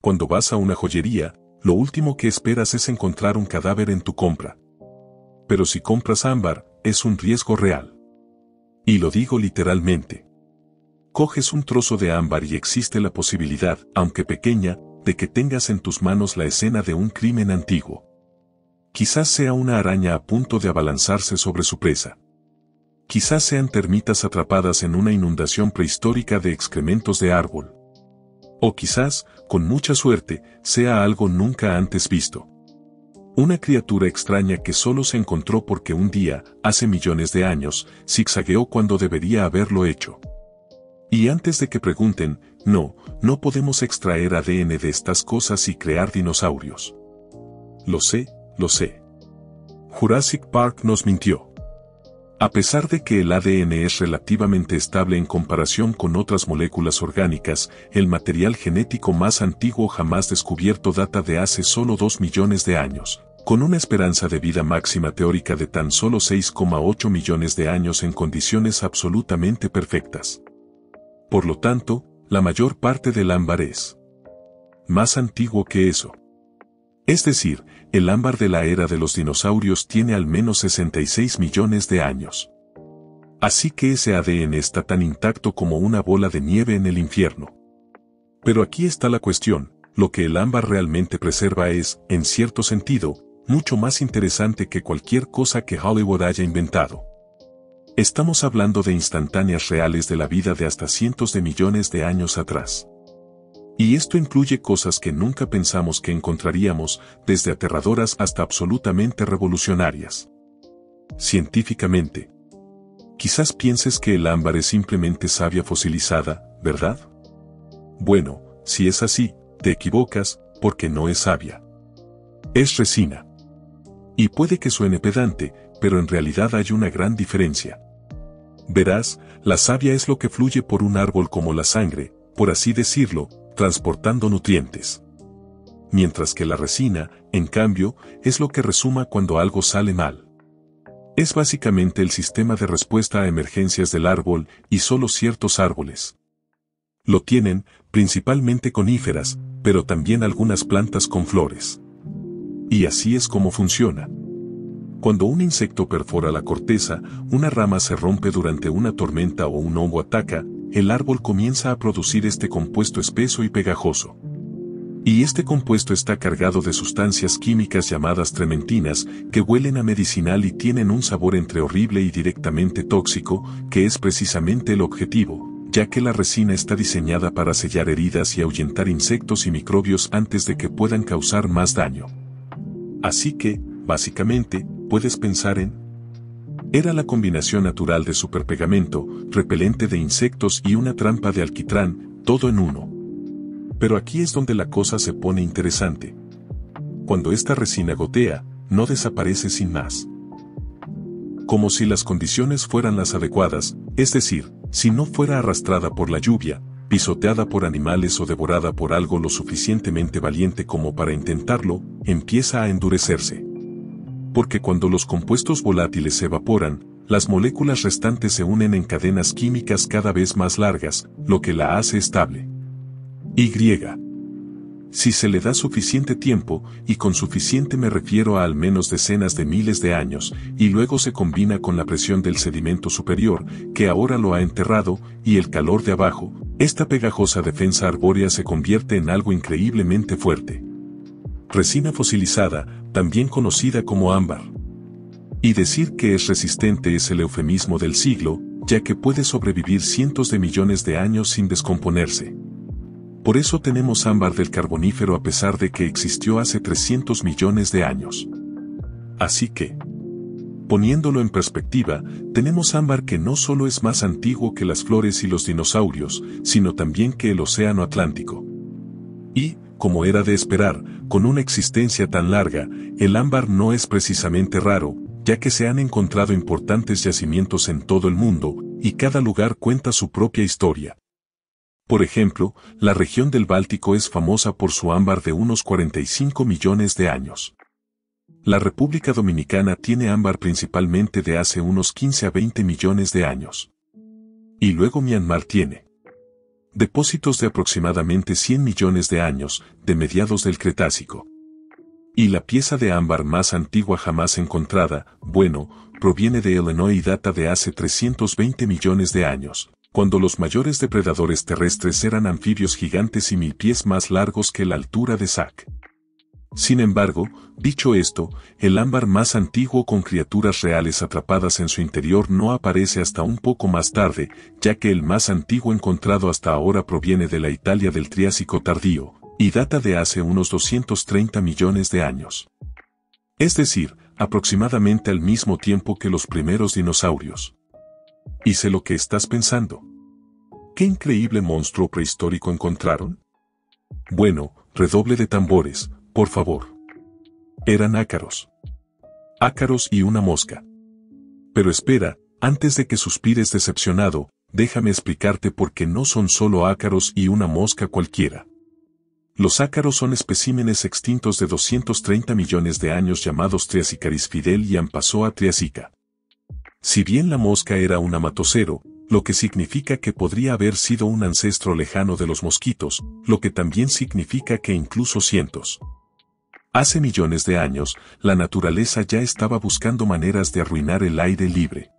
Cuando vas a una joyería, lo último que esperas es encontrar un cadáver en tu compra. Pero si compras ámbar, es un riesgo real. Y lo digo literalmente. Coges un trozo de ámbar y existe la posibilidad, aunque pequeña, de que tengas en tus manos la escena de un crimen antiguo. Quizás sea una araña a punto de abalanzarse sobre su presa. Quizás sean termitas atrapadas en una inundación prehistórica de excrementos de árbol. O quizás, con mucha suerte, sea algo nunca antes visto. Una criatura extraña que solo se encontró porque un día, hace millones de años, zigzagueó cuando debería haberlo hecho. Y antes de que pregunten, no podemos extraer ADN de estas cosas y crear dinosaurios. Lo sé. Jurassic Park nos mintió. A pesar de que el ADN es relativamente estable en comparación con otras moléculas orgánicas, el material genético más antiguo jamás descubierto data de hace solo 2 millones de años, con una esperanza de vida máxima teórica de tan solo 6,8 millones de años en condiciones absolutamente perfectas. Por lo tanto, la mayor parte del ámbar es más antiguo que eso. Es decir, el ámbar de la era de los dinosaurios tiene al menos 66 millones de años. Así que ese ADN está tan intacto como una bola de nieve en el infierno. Pero aquí está la cuestión, lo que el ámbar realmente preserva es, en cierto sentido, mucho más interesante que cualquier cosa que Hollywood haya inventado. Estamos hablando de instantáneas reales de la vida de hasta cientos de millones de años atrás. Y esto incluye cosas que nunca pensamos que encontraríamos, desde aterradoras hasta absolutamente revolucionarias. Científicamente. Quizás pienses que el ámbar es simplemente savia fosilizada, ¿verdad? Bueno, si es así, te equivocas, porque no es savia. Es resina. Y puede que suene pedante, pero en realidad hay una gran diferencia. Verás, la savia es lo que fluye por un árbol como la sangre, por así decirlo, transportando nutrientes. Mientras que la resina, en cambio, es lo que resuma cuando algo sale mal. Es básicamente el sistema de respuesta a emergencias del árbol, y solo ciertos árboles lo tienen, principalmente coníferas, pero también algunas plantas con flores. Y así es como funciona. Cuando un insecto perfora la corteza, una rama se rompe durante una tormenta o un hongo ataca, el árbol comienza a producir este compuesto espeso y pegajoso. Y este compuesto está cargado de sustancias químicas llamadas trementinas, que huelen a medicinal y tienen un sabor entre horrible y directamente tóxico, que es precisamente el objetivo, ya que la resina está diseñada para sellar heridas y ahuyentar insectos y microbios antes de que puedan causar más daño. Así que, básicamente, puedes pensar en... Era la combinación natural de superpegamento, repelente de insectos y una trampa de alquitrán, todo en uno. Pero aquí es donde la cosa se pone interesante. Cuando esta resina gotea, no desaparece sin más. Como si las condiciones fueran las adecuadas, es decir, si no fuera arrastrada por la lluvia, pisoteada por animales o devorada por algo lo suficientemente valiente como para intentarlo, empieza a endurecerse. Porque cuando los compuestos volátiles se evaporan, las moléculas restantes se unen en cadenas químicas cada vez más largas, lo que la hace estable. Y. Si se le da suficiente tiempo, y con suficiente me refiero a al menos decenas de miles de años, y luego se combina con la presión del sedimento superior, que ahora lo ha enterrado, y el calor de abajo, esta pegajosa defensa arbórea se convierte en algo increíblemente fuerte. Resina fosilizada, también conocida como ámbar. Y decir que es resistente es el eufemismo del siglo, ya que puede sobrevivir cientos de millones de años sin descomponerse. Por eso tenemos ámbar del Carbonífero a pesar de que existió hace 300 millones de años. Así que, poniéndolo en perspectiva, tenemos ámbar que no solo es más antiguo que las flores y los dinosaurios, sino también que el océano Atlántico. Y, como era de esperar, con una existencia tan larga, el ámbar no es precisamente raro, ya que se han encontrado importantes yacimientos en todo el mundo, y cada lugar cuenta su propia historia. Por ejemplo, la región del Báltico es famosa por su ámbar de unos 45 millones de años. La República Dominicana tiene ámbar principalmente de hace unos 15 a 20 millones de años. Y luego Myanmar tiene. depósitos de aproximadamente 100 millones de años, de mediados del Cretácico. Y la pieza de ámbar más antigua jamás encontrada, bueno, proviene de Illinois y data de hace 320 millones de años, cuando los mayores depredadores terrestres eran anfibios gigantes y 1000 pies más largos que la altura de Zack. Sin embargo, dicho esto, el ámbar más antiguo con criaturas reales atrapadas en su interior no aparece hasta un poco más tarde, ya que el más antiguo encontrado hasta ahora proviene de la Italia del Triásico tardío, y data de hace unos 230 millones de años. Es decir, aproximadamente al mismo tiempo que los primeros dinosaurios. Y sé lo que estás pensando. ¿Qué increíble monstruo prehistórico encontraron? Bueno, redoble de tambores, por favor. Eran ácaros. Ácaros y una mosca. Pero espera, antes de que suspires decepcionado, déjame explicarte por qué no son solo ácaros y una mosca cualquiera. Los ácaros son especímenes extintos de 230 millones de años llamados Triassicaris fidel y Ampassoa triasica. Si bien la mosca era un amatocero, lo que significa que podría haber sido un ancestro lejano de los mosquitos, lo que también significa que incluso cientos. Hace millones de años, la naturaleza ya estaba buscando maneras de arruinar el aire libre.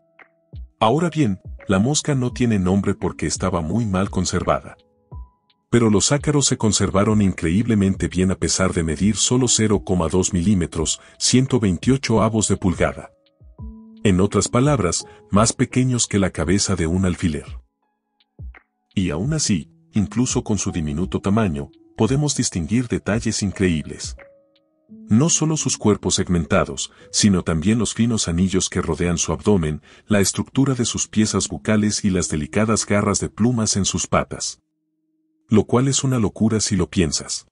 Ahora bien, la mosca no tiene nombre porque estaba muy mal conservada. Pero los ácaros se conservaron increíblemente bien a pesar de medir solo 0,2 milímetros, 128 avos de pulgada. En otras palabras, más pequeños que la cabeza de un alfiler. Y aún así, incluso con su diminuto tamaño, podemos distinguir detalles increíbles. No solo sus cuerpos segmentados, sino también los finos anillos que rodean su abdomen, la estructura de sus piezas bucales y las delicadas garras de plumas en sus patas. Lo cual es una locura si lo piensas.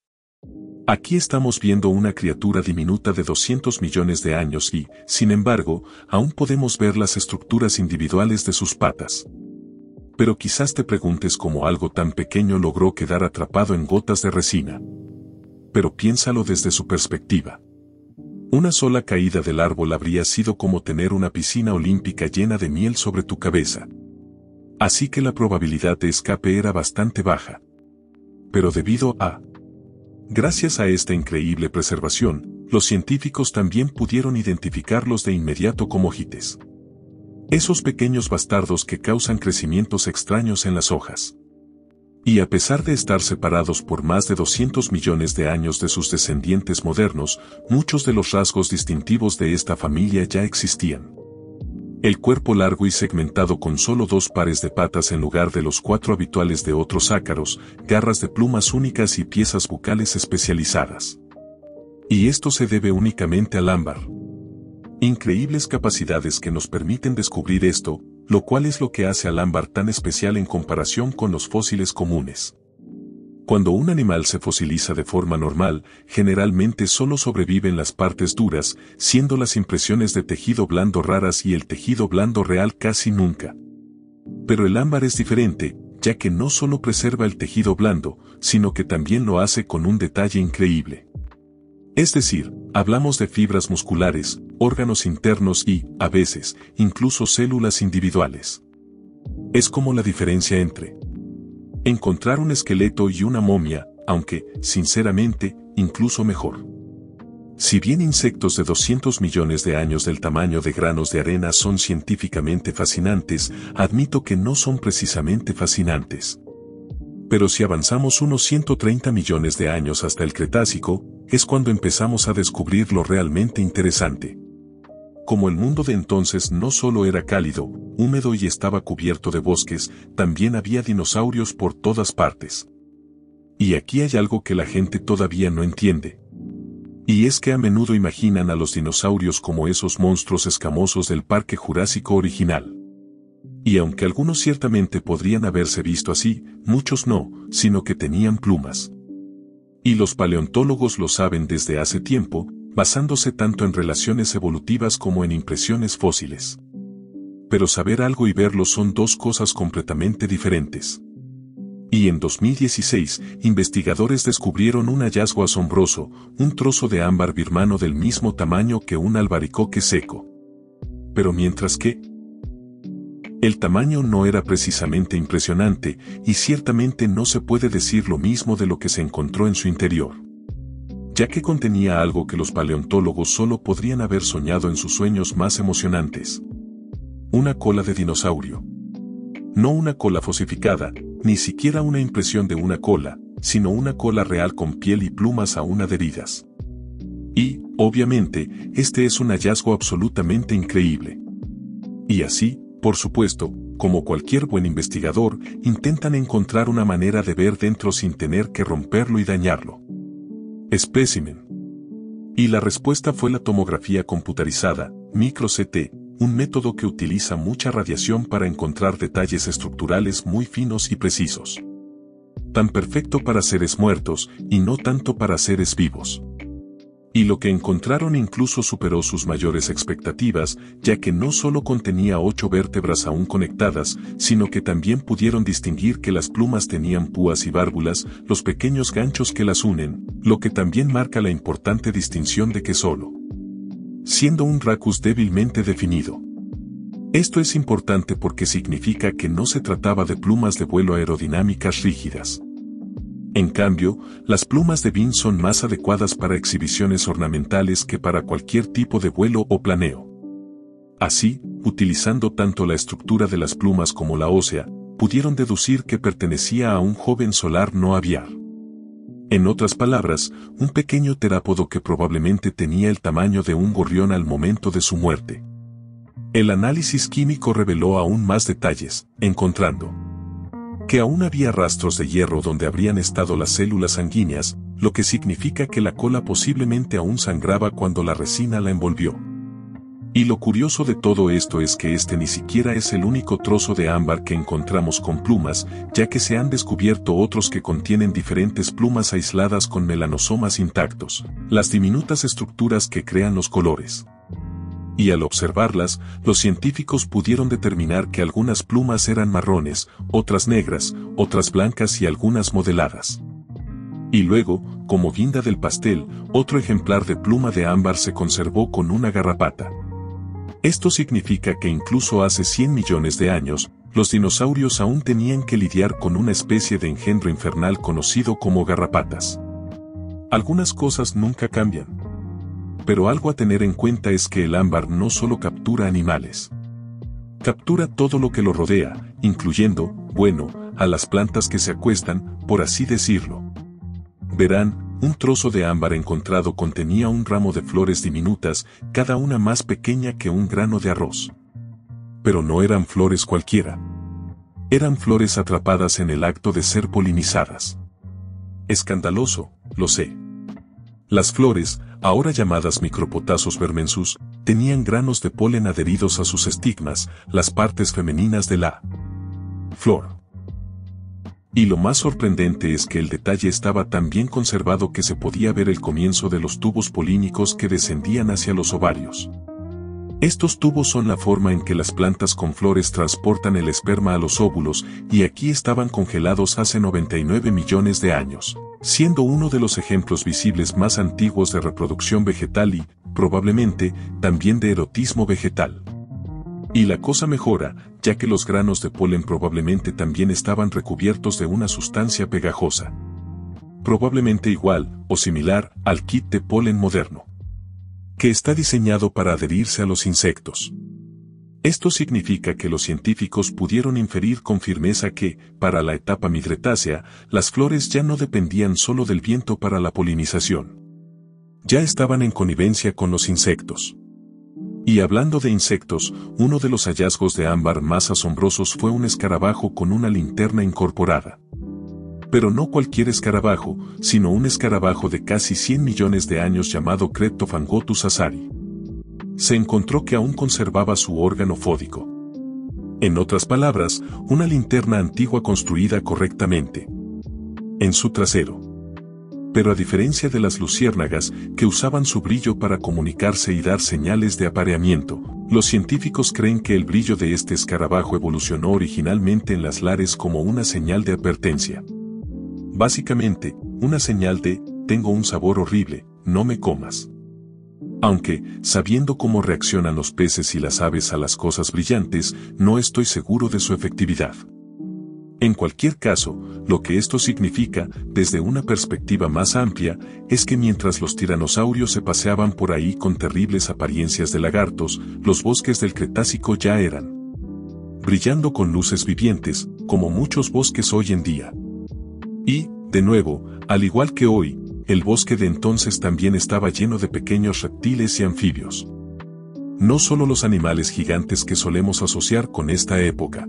Aquí estamos viendo una criatura diminuta de 200 millones de años y, sin embargo, aún podemos ver las estructuras individuales de sus patas. Pero quizás te preguntes cómo algo tan pequeño logró quedar atrapado en gotas de resina. Pero piénsalo desde su perspectiva. Una sola caída del árbol habría sido como tener una piscina olímpica llena de miel sobre tu cabeza. Así que la probabilidad de escape era bastante baja. Pero gracias a esta increíble preservación, los científicos también pudieron identificarlos de inmediato como ojites. Esos pequeños bastardos que causan crecimientos extraños en las hojas. Y a pesar de estar separados por más de 200 millones de años de sus descendientes modernos, muchos de los rasgos distintivos de esta familia ya existían. El cuerpo largo y segmentado con solo 2 pares de patas en lugar de los 4 habituales de otros ácaros, garras de plumas únicas y piezas bucales especializadas. Y esto se debe únicamente al ámbar. Increíbles capacidades que nos permiten descubrir esto, lo cual es lo que hace al ámbar tan especial en comparación con los fósiles comunes. Cuando un animal se fosiliza de forma normal, generalmente solo sobreviven las partes duras, siendo las impresiones de tejido blando raras y el tejido blando real casi nunca. Pero el ámbar es diferente, ya que no solo preserva el tejido blando, sino que también lo hace con un detalle increíble. Es decir, hablamos de fibras musculares, órganos internos y, a veces, incluso células individuales. Es como la diferencia entre encontrar un esqueleto y una momia, aunque, sinceramente, incluso mejor. Si bien insectos de 200 millones de años del tamaño de granos de arena son científicamente fascinantes, admito que no son precisamente fascinantes. Pero si avanzamos unos 130 millones de años hasta el Cretácico, es cuando empezamos a descubrir lo realmente interesante. Como el mundo de entonces no solo era cálido, húmedo y estaba cubierto de bosques, también había dinosaurios por todas partes. Y aquí hay algo que la gente todavía no entiende. Y es que a menudo imaginan a los dinosaurios como esos monstruos escamosos del Parque Jurásico original. Y aunque algunos ciertamente podrían haberse visto así, muchos no, sino que tenían plumas. Y los paleontólogos lo saben desde hace tiempo, basándose tanto en relaciones evolutivas como en impresiones fósiles. Pero saber algo y verlo son dos cosas completamente diferentes. Y en 2016, investigadores descubrieron un hallazgo asombroso, un trozo de ámbar birmano del mismo tamaño que un albaricoque seco. Pero mientras que El tamaño no era precisamente impresionante, y ciertamente no se puede decir lo mismo de lo que se encontró en su interior, ya que contenía algo que los paleontólogos solo podrían haber soñado en sus sueños más emocionantes. Una cola de dinosaurio. No una cola fosificada, ni siquiera una impresión de una cola, sino una cola real con piel y plumas aún adheridas. Y, obviamente, este es un hallazgo absolutamente increíble. Y así, por supuesto, como cualquier buen investigador, intentan encontrar una manera de ver dentro sin tener que romperlo y dañarlo. Espécimen. Y la respuesta fue la tomografía computarizada, micro-CT, un método que utiliza mucha radiación para encontrar detalles estructurales muy finos y precisos. Tan perfecto para seres muertos, y no tanto para seres vivos. Y lo que encontraron incluso superó sus mayores expectativas, ya que no solo contenía 8 vértebras aún conectadas, sino que también pudieron distinguir que las plumas tenían púas y válvulas, los pequeños ganchos que las unen, lo que también marca la importante distinción de que solo siendo un racus débilmente definido. Esto es importante porque significa que no se trataba de plumas de vuelo aerodinámicas rígidas. En cambio, las plumas de Bean son más adecuadas para exhibiciones ornamentales que para cualquier tipo de vuelo o planeo. Así, utilizando tanto la estructura de las plumas como la ósea, pudieron deducir que pertenecía a un joven solar no aviar. En otras palabras, un pequeño terápodo que probablemente tenía el tamaño de un gorrión al momento de su muerte. El análisis químico reveló aún más detalles, encontrando que aún había rastros de hierro donde habrían estado las células sanguíneas, lo que significa que la cola posiblemente aún sangraba cuando la resina la envolvió. Y lo curioso de todo esto es que este ni siquiera es el único trozo de ámbar que encontramos con plumas, ya que se han descubierto otros que contienen diferentes plumas aisladas con melanosomas intactos, las diminutas estructuras que crean los colores. Y al observarlas, los científicos pudieron determinar que algunas plumas eran marrones, otras negras, otras blancas y algunas modeladas. Y luego, como guinda del pastel, otro ejemplar de pluma de ámbar se conservó con una garrapata. Esto significa que incluso hace 100 millones de años, los dinosaurios aún tenían que lidiar con una especie de engendro infernal conocido como garrapatas. Algunas cosas nunca cambian. Pero algo a tener en cuenta es que el ámbar no solo captura animales. Captura todo lo que lo rodea, incluyendo, bueno, a las plantas que se acuestan, por así decirlo. Verán, un trozo de ámbar encontrado contenía un ramo de flores diminutas, cada una más pequeña que un grano de arroz. Pero no eran flores cualquiera. Eran flores atrapadas en el acto de ser polinizadas. Escandaloso, lo sé. Las flores, ahora llamadas Micropotasos vermensus, tenían granos de polen adheridos a sus estigmas, las partes femeninas de la flor. Y lo más sorprendente es que el detalle estaba tan bien conservado que se podía ver el comienzo de los tubos polínicos que descendían hacia los ovarios. Estos tubos son la forma en que las plantas con flores transportan el esperma a los óvulos, y aquí estaban congelados hace 99 millones de años, siendo uno de los ejemplos visibles más antiguos de reproducción vegetal y, probablemente, también de erotismo vegetal. Y la cosa mejora, ya que los granos de polen probablemente también estaban recubiertos de una sustancia pegajosa. Probablemente igual, o similar, al kit de polen moderno, que está diseñado para adherirse a los insectos. Esto significa que los científicos pudieron inferir con firmeza que, para la etapa migretácea, las flores ya no dependían solo del viento para la polinización. Ya estaban en connivencia con los insectos. Y hablando de insectos, uno de los hallazgos de ámbar más asombrosos fue un escarabajo con una linterna incorporada. Pero no cualquier escarabajo, sino un escarabajo de casi 100 millones de años llamado Cryptophangotus azari. Se encontró que aún conservaba su órgano fódico. En otras palabras, una linterna antigua construida correctamente en su trasero. Pero a diferencia de las luciérnagas, que usaban su brillo para comunicarse y dar señales de apareamiento, los científicos creen que el brillo de este escarabajo evolucionó originalmente en las lares como una señal de advertencia. Básicamente, una señal de, tengo un sabor horrible, no me comas. Aunque, sabiendo cómo reaccionan los peces y las aves a las cosas brillantes, no estoy seguro de su efectividad. En cualquier caso, lo que esto significa, desde una perspectiva más amplia, es que mientras los tiranosaurios se paseaban por ahí con terribles apariencias de lagartos, los bosques del Cretácico ya eran brillando con luces vivientes, como muchos bosques hoy en día. Y, de nuevo, al igual que hoy, el bosque de entonces también estaba lleno de pequeños reptiles y anfibios. No solo los animales gigantes que solemos asociar con esta época.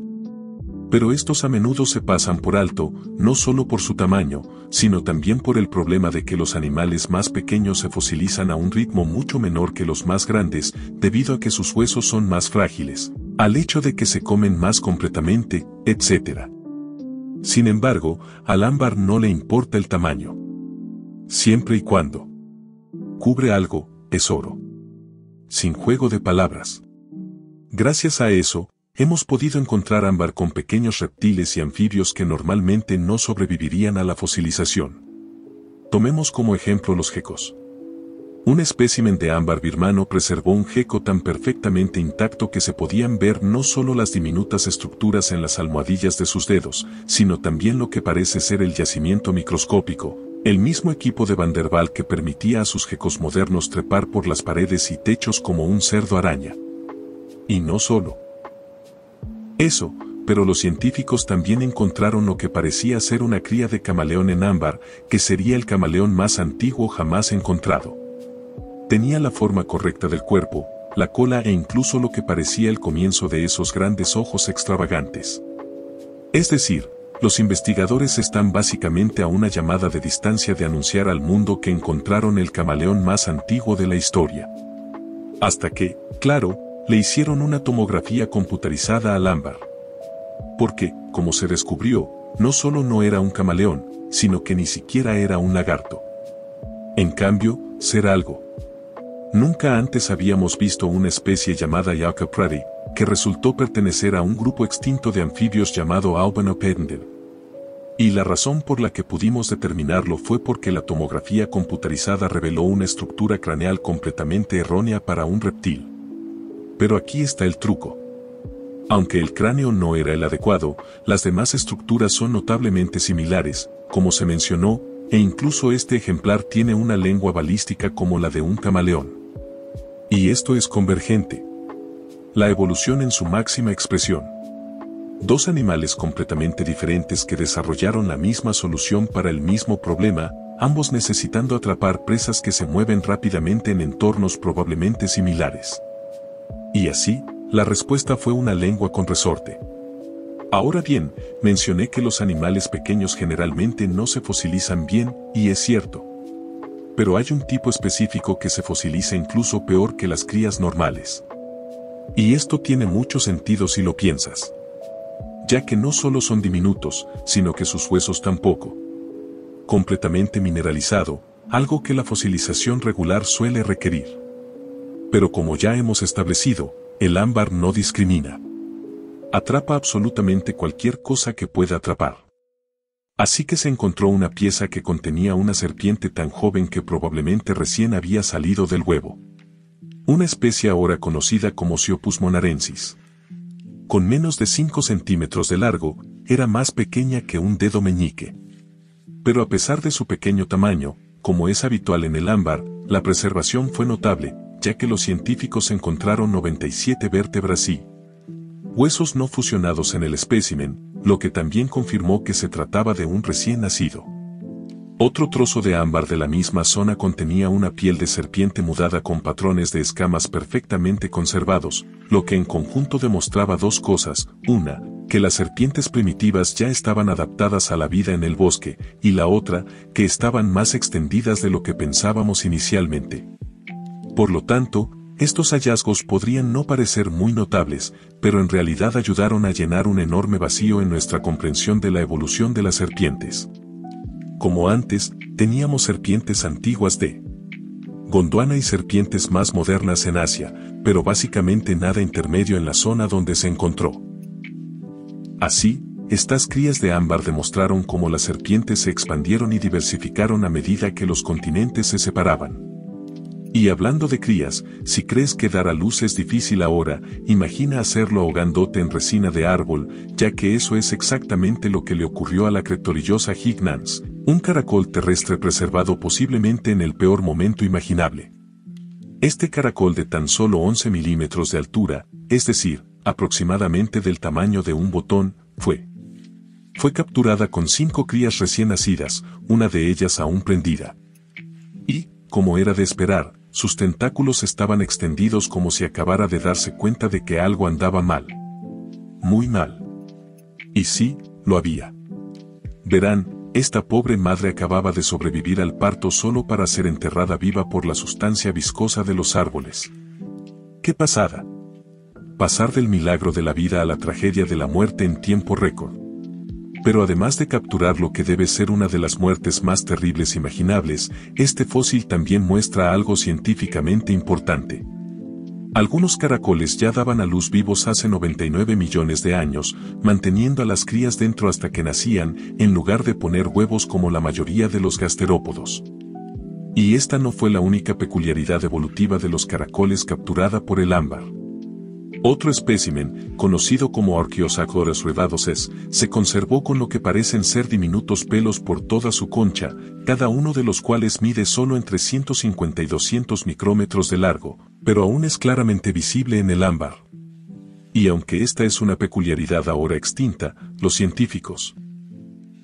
Pero estos a menudo se pasan por alto, no solo por su tamaño, sino también por el problema de que los animales más pequeños se fosilizan a un ritmo mucho menor que los más grandes, debido a que sus huesos son más frágiles, al hecho de que se comen más completamente, etc. Sin embargo, al ámbar no le importa el tamaño. Siempre y cuando cubre algo, es oro. Sin juego de palabras. Gracias a eso, hemos podido encontrar ámbar con pequeños reptiles y anfibios que normalmente no sobrevivirían a la fosilización. Tomemos como ejemplo los gecos. Un espécimen de ámbar birmano preservó un geco tan perfectamente intacto que se podían ver no solo las diminutas estructuras en las almohadillas de sus dedos, sino también lo que parece ser el yacimiento microscópico, el mismo equipo de Van der Waal que permitía a sus gecos modernos trepar por las paredes y techos como un cerdo araña. Y no solo eso, pero los científicos también encontraron lo que parecía ser una cría de camaleón en ámbar, que sería el camaleón más antiguo jamás encontrado. Tenía la forma correcta del cuerpo, la cola e incluso lo que parecía el comienzo de esos grandes ojos extravagantes. Es decir, los investigadores están básicamente a una llamada de distancia de anunciar al mundo que encontraron el camaleón más antiguo de la historia. Hasta que, claro, le hicieron una tomografía computarizada al ámbar. Porque, como se descubrió, no solo no era un camaleón, sino que ni siquiera era un lagarto. En cambio, ser algo. Nunca antes habíamos visto una especie llamada Yaocaprati, que resultó pertenecer a un grupo extinto de anfibios llamado Aubanopendel. Y la razón por la que pudimos determinarlo fue porque la tomografía computarizada reveló una estructura craneal completamente errónea para un reptil. Pero aquí está el truco. Aunque el cráneo no era el adecuado, las demás estructuras son notablemente similares, como se mencionó, e incluso este ejemplar tiene una lengua balística como la de un camaleón. Y esto es convergente. La evolución en su máxima expresión. Dos animales completamente diferentes que desarrollaron la misma solución para el mismo problema, ambos necesitando atrapar presas que se mueven rápidamente en entornos probablemente similares. Y así, la respuesta fue una lengua con resorte. Ahora bien, mencioné que los animales pequeños generalmente no se fosilizan bien, y es cierto. Pero hay un tipo específico que se fosiliza incluso peor que las crías normales. Y esto tiene mucho sentido si lo piensas. Ya que no solo son diminutos, sino que sus huesos tampoco. Completamente mineralizado, algo que la fosilización regular suele requerir. Pero como ya hemos establecido, el ámbar no discrimina. Atrapa absolutamente cualquier cosa que pueda atrapar. Así que se encontró una pieza que contenía una serpiente tan joven que probablemente recién había salido del huevo. Una especie ahora conocida como Sciopus monarensis. Con menos de 5 centímetros de largo, era más pequeña que un dedo meñique. Pero a pesar de su pequeño tamaño, como es habitual en el ámbar, la preservación fue notable, ya que los científicos encontraron 97 vértebras y huesos no fusionados en el espécimen, lo que también confirmó que se trataba de un recién nacido. Otro trozo de ámbar de la misma zona contenía una piel de serpiente mudada con patrones de escamas perfectamente conservados, lo que en conjunto demostraba dos cosas: una, que las serpientes primitivas ya estaban adaptadas a la vida en el bosque, y la otra, que estaban más extendidas de lo que pensábamos inicialmente. Por lo tanto, estos hallazgos podrían no parecer muy notables, pero en realidad ayudaron a llenar un enorme vacío en nuestra comprensión de la evolución de las serpientes. Como antes, teníamos serpientes antiguas de Gondwana y serpientes más modernas en Asia, pero básicamente nada intermedio en la zona donde se encontró. Así, estas crías de ámbar demostraron cómo las serpientes se expandieron y diversificaron a medida que los continentes se separaban. Y hablando de crías, si crees que dar a luz es difícil ahora, imagina hacerlo ahogándote en resina de árbol, ya que eso es exactamente lo que le ocurrió a la creptorillosa Hignans, un caracol terrestre preservado posiblemente en el peor momento imaginable. Este caracol de tan solo 11 milímetros de altura, es decir, aproximadamente del tamaño de un botón, fue capturada con 5 crías recién nacidas, una de ellas aún prendida. Y, como era de esperar, sus tentáculos estaban extendidos como si acabara de darse cuenta de que algo andaba mal. Muy mal. Y sí, lo había. Verán, esta pobre madre acababa de sobrevivir al parto solo para ser enterrada viva por la sustancia viscosa de los árboles. ¡Qué pasada! Pasar del milagro de la vida a la tragedia de la muerte en tiempo récord. Pero además de capturar lo que debe ser una de las muertes más terribles imaginables, este fósil también muestra algo científicamente importante. Algunos caracoles ya daban a luz vivos hace 99 millones de años, manteniendo a las crías dentro hasta que nacían, en lugar de poner huevos como la mayoría de los gasterópodos. Y esta no fue la única peculiaridad evolutiva de los caracoles capturada por el ámbar. Otro espécimen, conocido como Archaeosaurus redadosus, se conservó con lo que parecen ser diminutos pelos por toda su concha, cada uno de los cuales mide solo entre 150 y 200 micrómetros de largo, pero aún es claramente visible en el ámbar. Y aunque esta es una peculiaridad ahora extinta, los científicos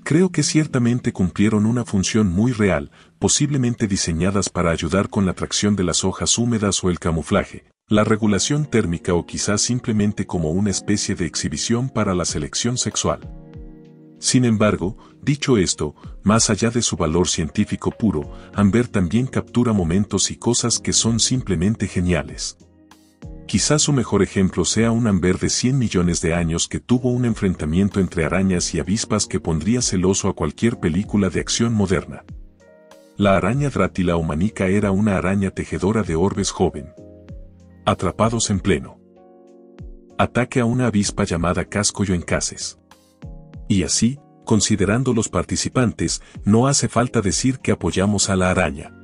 creo que ciertamente cumplieron una función muy real, posiblemente diseñadas para ayudar con la tracción de las hojas húmedas o el camuflaje, la regulación térmica o quizás simplemente como una especie de exhibición para la selección sexual. Sin embargo, dicho esto, más allá de su valor científico puro, Amber también captura momentos y cosas que son simplemente geniales. Quizás su mejor ejemplo sea un Amber de 100 millones de años que tuvo un enfrentamiento entre arañas y avispas que pondría celoso a cualquier película de acción moderna. La araña Drátila o manica era una araña tejedora de orbes joven. Atrapados en pleno ataque a una avispa llamada cascollo en cases. Y así, considerando los participantes, no hace falta decir que apoyamos a la araña.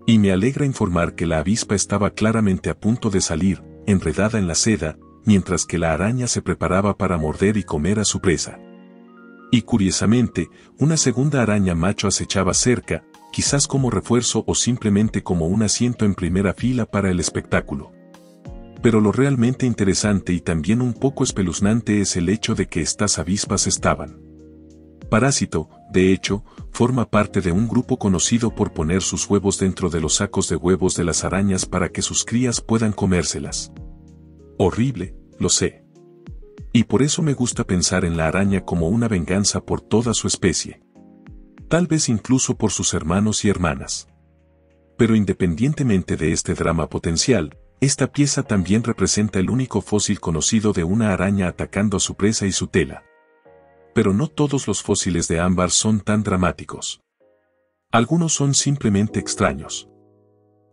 Y me alegra informar que la avispa estaba claramente a punto de salir, enredada en la seda, mientras que la araña se preparaba para morder y comer a su presa. Y curiosamente, una segunda araña macho acechaba cerca, quizás como refuerzo o simplemente como un asiento en primera fila para el espectáculo. Pero lo realmente interesante y también un poco espeluznante es el hecho de que estas avispas estaban. Parásito, de hecho, forma parte de un grupo conocido por poner sus huevos dentro de los sacos de huevos de las arañas para que sus crías puedan comérselas. Horrible, lo sé. Y por eso me gusta pensar en la araña como una venganza por toda su especie. Tal vez incluso por sus hermanos y hermanas. Pero independientemente de este drama potencial, esta pieza también representa el único fósil conocido de una araña atacando a su presa y su tela. Pero no todos los fósiles de ámbar son tan dramáticos. Algunos son simplemente extraños.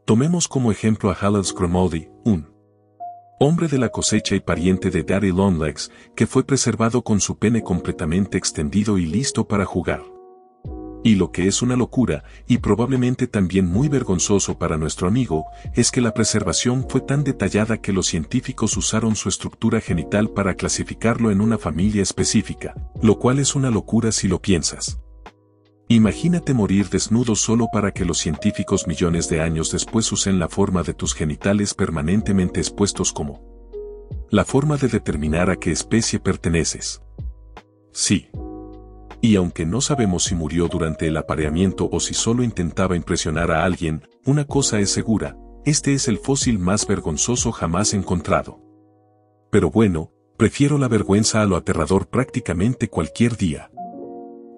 Tomemos como ejemplo a Hallow's Cromaudi, un hombre de la cosecha y pariente de Daddy Longlegs, que fue preservado con su pene completamente extendido y listo para jugar. Y lo que es una locura, y probablemente también muy vergonzoso para nuestro amigo, es que la preservación fue tan detallada que los científicos usaron su estructura genital para clasificarlo en una familia específica, lo cual es una locura si lo piensas. Imagínate morir desnudo solo para que los científicos millones de años después usen la forma de tus genitales permanentemente expuestos como la forma de determinar a qué especie perteneces. Sí. Y aunque no sabemos si murió durante el apareamiento o si solo intentaba impresionar a alguien, una cosa es segura, este es el fósil más vergonzoso jamás encontrado. Pero bueno, prefiero la vergüenza a lo aterrador prácticamente cualquier día.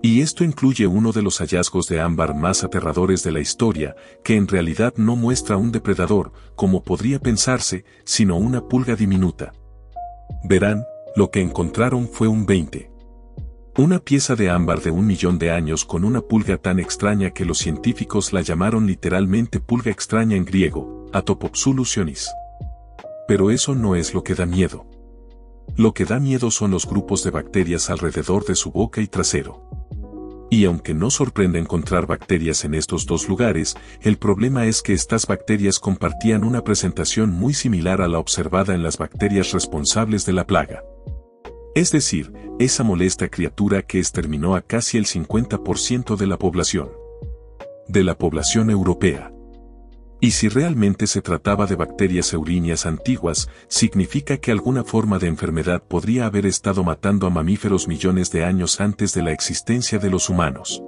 Y esto incluye uno de los hallazgos de ámbar más aterradores de la historia, que en realidad no muestra un depredador, como podría pensarse, sino una pulga diminuta. Verán, lo que encontraron fue un 20. Una pieza de ámbar de 1 millón de años con una pulga tan extraña que los científicos la llamaron literalmente pulga extraña en griego, Atopopsulosionis. Pero eso no es lo que da miedo. Lo que da miedo son los grupos de bacterias alrededor de su boca y trasero. Y aunque no sorprende encontrar bacterias en estos dos lugares, el problema es que estas bacterias compartían una presentación muy similar a la observada en las bacterias responsables de la plaga. Es decir, esa molesta criatura que exterminó a casi el 50% de la población europea. Y si realmente se trataba de bacterias eurineas antiguas, significa que alguna forma de enfermedad podría haber estado matando a mamíferos millones de años antes de la existencia de los humanos.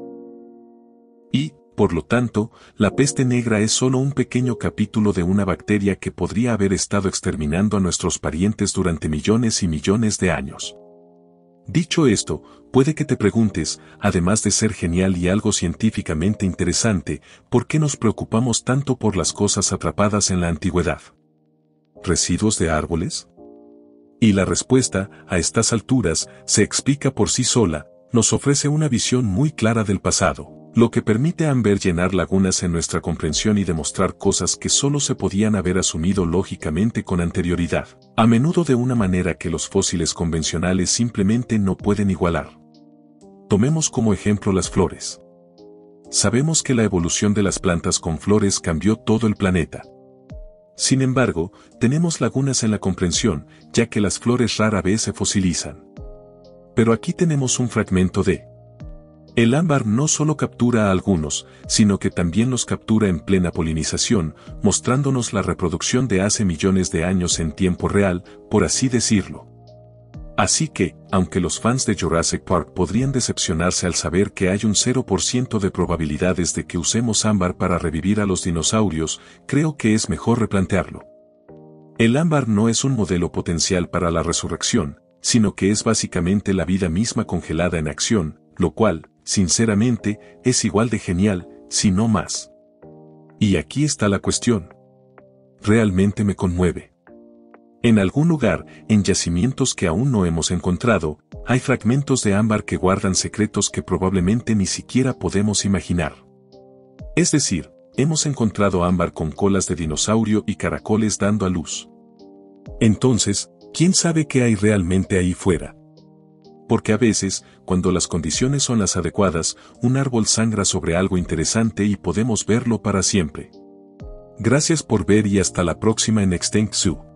Y, por lo tanto, la peste negra es solo un pequeño capítulo de una bacteria que podría haber estado exterminando a nuestros parientes durante millones y millones de años. Dicho esto, puede que te preguntes, además de ser genial y algo científicamente interesante, ¿por qué nos preocupamos tanto por las cosas atrapadas en la antigüedad? ¿Residuos de árboles? Y la respuesta, a estas alturas, se explica por sí sola, nos ofrece una visión muy clara del pasado, lo que permite a Amber llenar lagunas en nuestra comprensión y demostrar cosas que solo se podían haber asumido lógicamente con anterioridad, a menudo de una manera que los fósiles convencionales simplemente no pueden igualar. Tomemos como ejemplo las flores. Sabemos que la evolución de las plantas con flores cambió todo el planeta. Sin embargo, tenemos lagunas en la comprensión, ya que las flores rara vez se fosilizan. Pero aquí tenemos un fragmento de el ámbar no solo captura a algunos, sino que también los captura en plena polinización, mostrándonos la reproducción de hace millones de años en tiempo real, por así decirlo. Así que, aunque los fans de Jurassic Park podrían decepcionarse al saber que hay un 0% de probabilidades de que usemos ámbar para revivir a los dinosaurios, creo que es mejor replantearlo. El ámbar no es un modelo potencial para la resurrección, sino que es básicamente la vida misma congelada en acción, lo cual, sinceramente, es igual de genial, si no más. Y aquí está la cuestión. Realmente me conmueve. En algún lugar, en yacimientos que aún no hemos encontrado, hay fragmentos de ámbar que guardan secretos que probablemente ni siquiera podemos imaginar. Es decir, hemos encontrado ámbar con colas de dinosaurio y caracoles dando a luz. Entonces, ¿quién sabe qué hay realmente ahí fuera? Porque a veces, cuando las condiciones son las adecuadas, un árbol sangra sobre algo interesante y podemos verlo para siempre. Gracias por ver y hasta la próxima en Extinct Zoo.